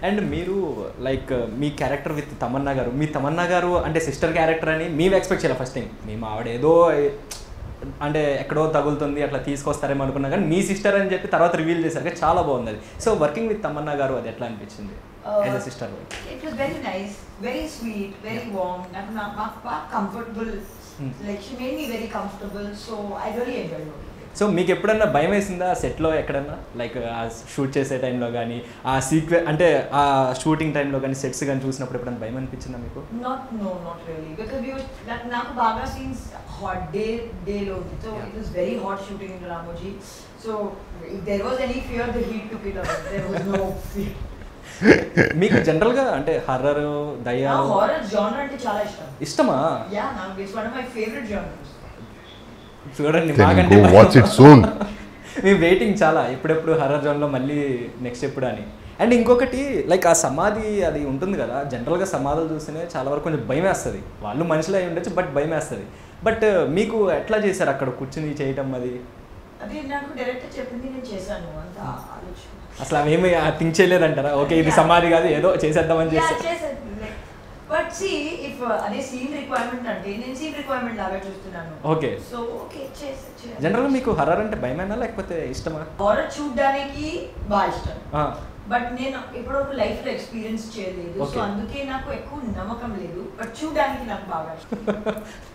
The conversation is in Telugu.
అండ్ మీరు like me character with Tamannaah గారు, మీ తమన్నా గారు అంటే సిస్టర్ క్యారెక్టర్ అని మేము ఎక్స్పెక్ట్ చేయాలి ఫస్ట్ టైం. మేము ఆవిడ ఏదో అంటే ఎక్కడో తగులుతుంది అట్లా తీసుకొస్తారేమో అనుకున్నా, కానీ మీ సిస్టర్ అని చెప్పి తర్వాత రివీల్ చేశారు, చాలా బాగుంది అది. సో వర్కింగ్ విత్ తమన్నా గారు అది ఎట్లా అనిపించింది as a sister? It was very nice, very sweet, very warm. Not comfortable. Like she made me very comfortable, so I really enjoyed working. So మీకు ఎప్పుడన్నా భయం వేసిందా సెట్లో ఎక్కడన్నా, లైక్ ఆ షూట్ చేసే టైంలో కానీ ఆ అంటే ఆ షూటింగ్ టైంలో కానీ సెట్స్ కానీ చూసినప్పుడు ఎప్పుడన్నా భయం అనిపించిందా మీకు? Not really, because నాకు బాగా సీన్స్ hot day లో ఉంది, so it was very hot shooting in Ramoji. So if there was any fear, the heat took it away. There was no fear. మీకు జనరల్గా అంటే హర్రర్ దయ్యాలు హారర్ జానర్ అంటే చాలా ఇష్టం. ఇష్టమా? యా, నాకు it's one of my favourite genres. చూడండి మాకంటే మేము వెయిటింగ్ చాలా, ఎప్పుడెప్పుడు హర్రర్ జోన్లో మళ్ళీ నెక్స్ట్ ఎప్పుడు అని. అండ్ ఇంకొకటి లైక్ ఆ సమాధి అది ఉంటుంది కదా, జనరల్గా సమాధులు చూస్తేనే చాలా వరకు కొంచెం భయం వేస్తుంది. వాళ్ళు మనుషులు అయి ఉండొచ్చు, బట్ భయం వేస్తుంది. బట్ మీకు ఎట్లా చేశారు అక్కడ కూర్చుని చేయటం? అది నాకు డైరెక్టర్ చెప్పింది, నేను చేశాను. అంత ఆలోచన అసలు అవేమి థింక్ చేయలేదంటారా? ఓకే ఇది సమాధి కాదు, ఏదో చేసేద్దామని చేస్తే. బట్ సీ ఇఫ్ అదే సీన్ రిక్వైర్మెంట్ అంటే నేను సీన్ రిక్వైర్మెంట్ లాగా చూస్తున్నాను. ఓకే, సో ఓకే జనరల్గా మీకు హర్రర్ అంటే భయమేనా లేకపోతే ఇష్టమా? హారర్ చూడడానికి బాగా ఇష్టం, బట్ నేను ఇప్పటివరకు లైఫ్ లో ఎక్స్పీరియన్స్ చేయలేదు, సో అందుకే నాకు ఎక్కువ నమ్మకం లేదు. బట్ చూడడానికి నాకు బాగా ఇష్టం.